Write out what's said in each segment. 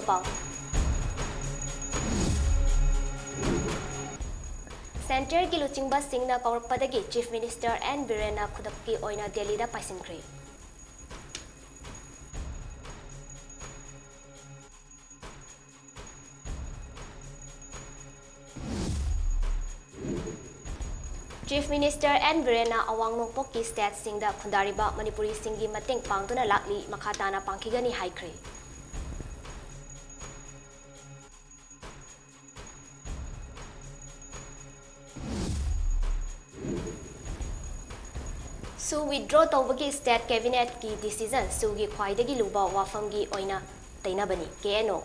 pau. Center ki luchingba singna kawarpadagi Chief Minister N Birena khudakki oina Delhi da paisinkri. Chief Minister N Birena awang nongpokki state singda khundariba Manipuri singi mateng pangtuna lakli makhatana pangkigani haikre. Su withdraw tawbagi state cabinet ki decision sugi khwaidagi luba wafamgi oina tainabani KNO.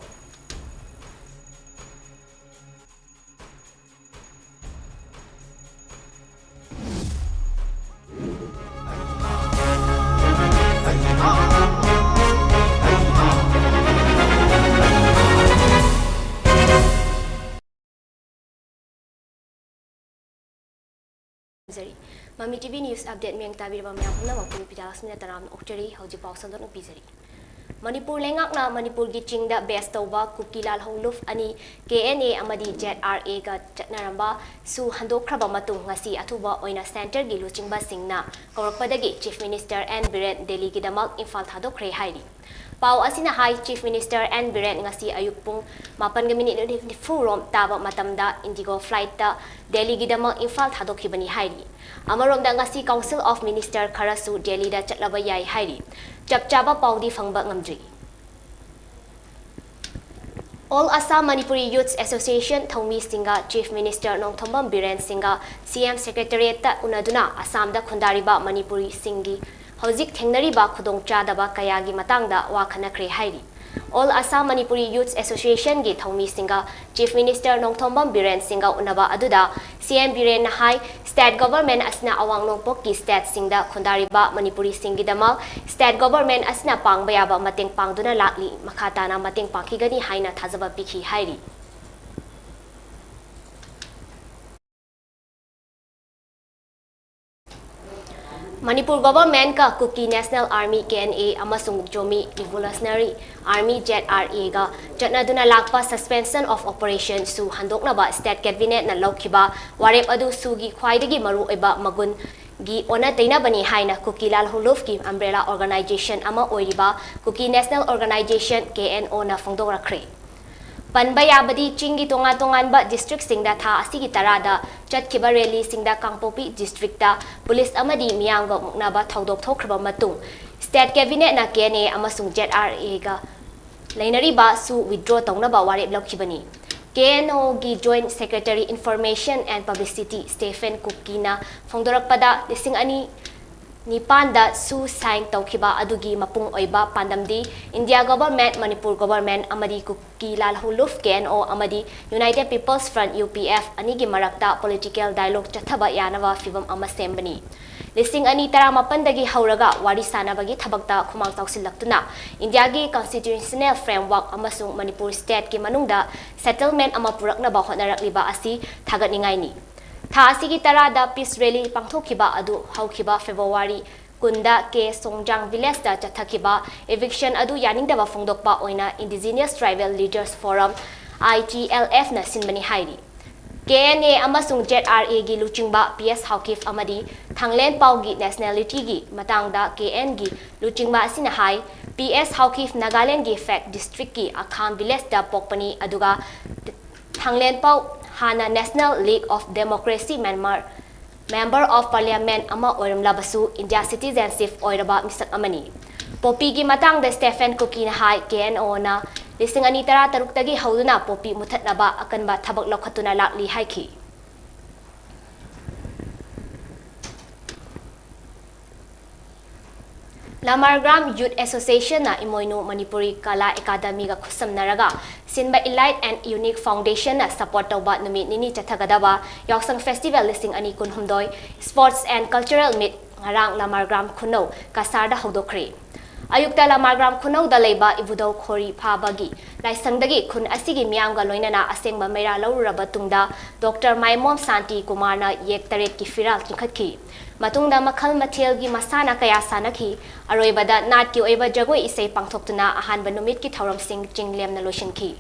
Mami TV News Update meng tabirba myam na mapuri BIDYALUXMI na taram okchari hauji paw sandon upizari. Manipur lengak na Manipur gi chingda best tawba Kukilal Hongluf ani KNA amadi ZRA ga chatnaramba su handokraba matung ngasi athuba oina center gi luchingba singna kawarpadagi Chief Minister N Biren Delhi gi damak Imphal thadokre hairi. Pau asina hai Chief Minister N Biren ngasi ayuk pung 8:24 rom taba matamda Indigo flight ta Delhi gi damak Imphal thadokibani hairi. Amarom da ngasi Council of Minister Kharasu Delhi da chatlaba yai hairi. Chapchaba paudi fangba ngamdri. All Assam Manipuri Youth Association Thomi Singa Chief Minister Nongthombam Biren Singa CM Secretariat ta unaduna Assam da khundariba Manipuri singi hauzik thengnariba khudong chadaba kayagi matangda wakhanakre hairi. All Assam Manipuri Youth Association gi Thomi Singa Chief Minister Nongthombam Biren Singa unaba aduda CM Biren Nahai State Government asna awang nongpok ki state singda khundariba Manipuri singi dama State Government asna pangbayaba mateng pangduna lakli makhatana mateng pangkigani haina thazaba pikhi hairi. Manipur Government ka Kuki National Army KNA amasung Jomi Revolutionary Army ZRA ga chatnaduna lakpa suspension of operation su handoknaba state cabinet na lawkiba warep adu sugi khwaidagi maru oiba magun gi ona tainabani haina Kukilal Hongluf ki umbrella organization ama oiriba Kuki National Organization KNO na phongdokrakre. Panbayabadi chingi tongan ba district singda tha asigi tarada chatkiba rally singda Kangpopi district ta police amadi miyangga muknaba thaudok thokraba matung state cabinet na KNA amasung ZRA ga lainariba su withdraw tawnaba warep laukibani. KNO gi Joint Secretary Information and Publicity Stephen Kukina phongdorakpada lising ani Nipanda su sign tawkiba adugi mapung oiba pandamdi India Government Manipur Government amadi Kukilal Hongluf KNO amadi United People's Front UPF anigi marakta political dialogue chathaba yanava fibam ama sembani. Listing ani tara mapandagi hauraga wari sanabagi thabakta khumang tawsillaktuna India gi constitutional framework amasung Manipur state ki manungda settlement ama puraknaba honarakliba asi thagatningai ni. Tha asigi tarada peace rally pangthokiba adu haukiba February kunda ke Songjang village da chathakiba eviction adu yaningdaba phongdokpa oina Indigenous Tribal Leaders Forum ITLF na sinbani hairi. KNA amasung ZRA gi luchingba PS haukif amadi Thanglen Paugi nationality gi matangda KN gi luchingba asina hai PS haukif Nagaland gi fact district ki Akhan village da pokpani aduga Thanglen Pau Hana National League of Democracy Myanmar Member of Parliament ama oiram labasu India citizenship oiraba misak amani. Popi gi matang da Stephen Kukina hai KNO na lising ani tara taruktagi hauduna popi muthatnaba akanba thabak lokhatuna lakli haiki. Lamargram Youth Association na Imoinu Manipuri Kala Academy ga khusam naraga Sinba Elite and Unique Foundation na support tawba numit nini chathagadaba Yaksang Festival listing ani kunhumdoi Sports and Cultural Meet ngarang Lamargram Kuno kasarda hodokre. Ayukta Lamargram Kunauda Leba Ibudo Khori Phabagi Laisangdagi Kun Asigi Miamga Loinana Asengba Mera Lauraba Tungda Dr. Maimom Santi Kumarna Yek Taret Ki Firal Chinkhatki Matungda Makhal Mathilgi Masana Kaya Sanaki Aroibada Nat Ki Oiba Jagoi Isei Pangthoktuna Ahanba Numit Ki Thauram Sing Jinglem na Loshinki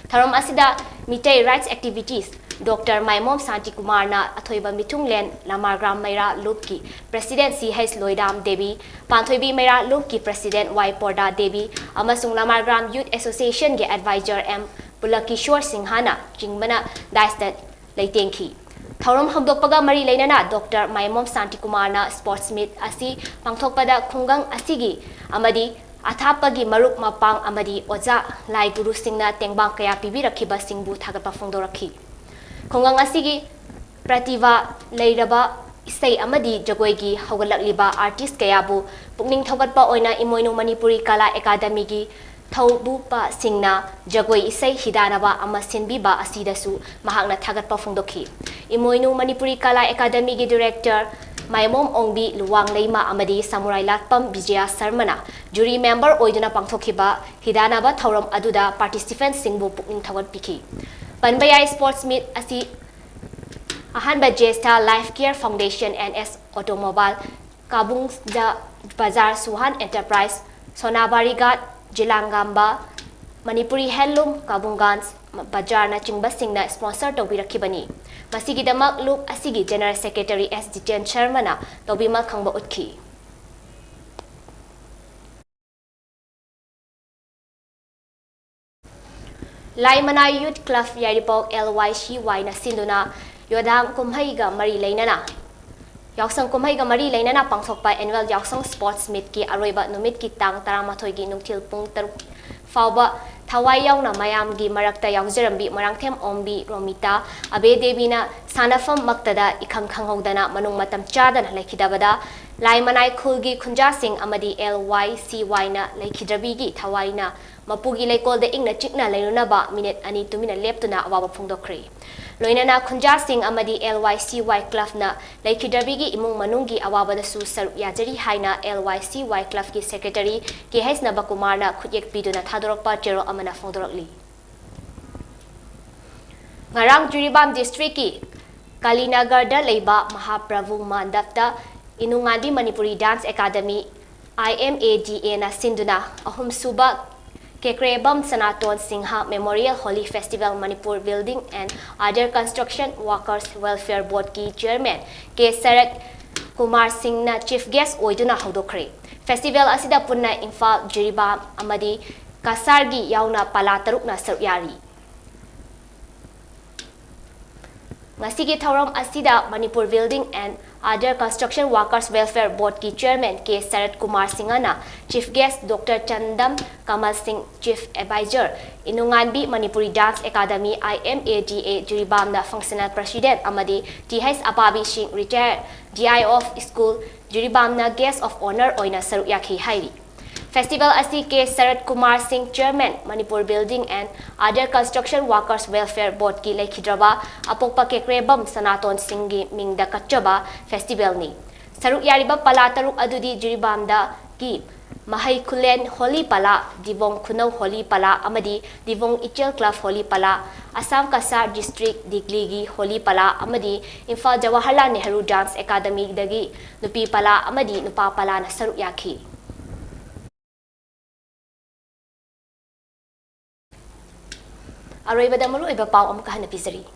Tharam Asida Mitei Rights Activities Dr. Maimom Santi Kumarna Athoiba Mitunglen Lamargram Mera Lupki President C.H. Loidam Devi Panthoibi Mera Lupki President Y. Porda Devi Amasung Lamargram Youth Association Ge Advisor M. Pulakishore Singhana Jingmana Daistat Leitengki Thauram Hamdokpaga Mari Lainana Dr. Maimom Santi Kumarna Sportsmith Asi Pangthokpada Khungang Asigi Amadi Athapagi Marup Mapang Amadi Oza Lai Guru Singna Tengbang Kaya Pibirakiba Singbu Thagapa Fongdoraki Khungang Asigi Prativa Leiraba Isai Amadi Jagoigi Haugalakliba Artist Kayabu Pukning Thogatpa Oina Imoino Manipuri Kala Academy gi Thaubupa Singna Jagoi Isai Hidanaba Amasinbiba Asidasu Mahakna Thagatpa Fongdoki Imoino Manipuri Kala Academy gi Director Maimom Ongbi Luwang Leima Amadi Samurai Latpam Vijaya Sarmana Jury Member Oiduna Pangthokiba Hidanaba Thauram Aduda Participants Singbu Pukning Thagat Piki Panbayai Sportsmith Asi Ahanba Jesta Life Care Foundation NS Automobile Kabung Bazar Suhan Enterprise Sonabarigat Jilangamba Manipuri Handloom Kabungans Bajar na Chingba Singna sponsor Tobirakibani Masigidamak Loop Asigi General Secretary S. Dijen Sharmana Tobima Kangba Utki Laimana Youth Club Yaripok LYCY na Sinduna Yodam Kumhaiga Mari Lainana Yaksang Kumhaiga Mari Lainana Pangthokpa Annual Yaksang Sports Meet ki Aroiba Numit ki Tang Taramathoy gi Nungthil Pung Taruk Fauba Thawai Yauna Mayam gi Marakta Yaungjarambi Marangthem Ombi Romita Abe Devina Sanafam Maktada Ikhang Khanghodana Manung Matam Chadan Laikidabada Laimanai Khulgi Khunja Singh Amadi LYCY na Laikidrabi gi Thawai na Mapugi Laikol de Ingna Chikna Lairunaba Minute Ani Tumina Leptuna Awaba Phongdokre Loinana Khunja Singh Amadi LYCY Club na Laikidrabi gi Imung Manungi Awabada Su Saruk Yajari Haina LYCY Club ki Secretary K.H. Nabakumarna Khutyek Piduna Thadorokpa Chero Amana Phongdorokli Ngarang Jiribam District ki Kalinagarda Leiba Mahaprabhu Mandapta Inungandi Manipuri Dance Academy IMADA na Sinduna Ahum Suba Kekrebam Sanaton Singha Memorial Holy Festival Manipur Building and Other Construction Workers Welfare Board ki Chairman K. Sarat Kumar Singh na Chief Guest Oiduna Haudokre Festival asida punna Imphal Jiribam Amadi Kasargi Yauna Palataruk na Saryari Ngasigi Thauram asida Manipur Building and Other Construction Workers Welfare Board ki Chairman K. Sarat Kumar Singhana Chief Guest Dr. Chandam Kamal Singh Chief Advisor Inunganbi Manipuri Dance Academy IMADA Jiribam na Functional President Amadi T.H. Apabi Singh Retired DI of School Jiribam na Guest of Honor Oina Saruk Yakhi Hairi Festival asi K. Sarat Kumar Singh Chairman Manipur Building and Other Construction Workers Welfare Board ki Laikhidraba Apokpa Kekrebam Sanaton Singhi Mingda Kachaba Festival ni Saruk Yariba Palataruk Adudi Jiribamda ki Mahay Kulen Holy Pala Divong Kunau Holy Pala Amadi Divong Ichel Club Holy Pala Assam Kasar District Digligi Holy Pala Amadi Imphal Jawaharlal Nehru Dance Academy dagi Nupi Pala Amadi Nupa Pala na Saruk Yakhi Aroibada Maruiba Pau Amkahan na Pizari.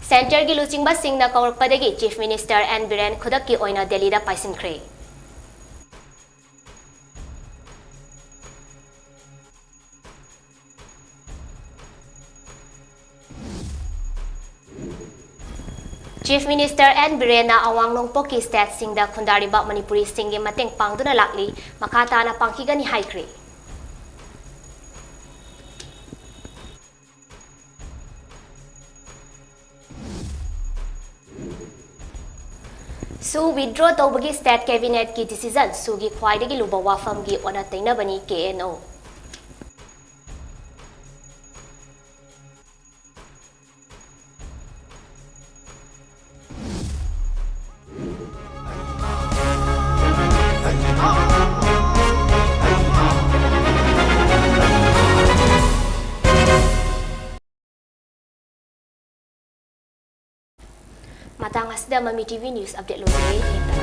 Center gi Luchingba Singh na Kaurpadagi Chief Minister and Biren Khudak ki Oina Delhi da Paisin Kre. Chief Minister and Birena Awang Nongpo ki State Singh da Khundariba Manipuri Singh gi mateng pangduna lakli makata na pangkigani haikre. Su withdraw tawbagi State Cabinet ki decision su gi khwaidagi luba wafam gi ona tainabani KNO. ꯁꯤꯗ ꯃꯃꯤ TV news update ꯂꯣꯏꯖꯔꯦ꯫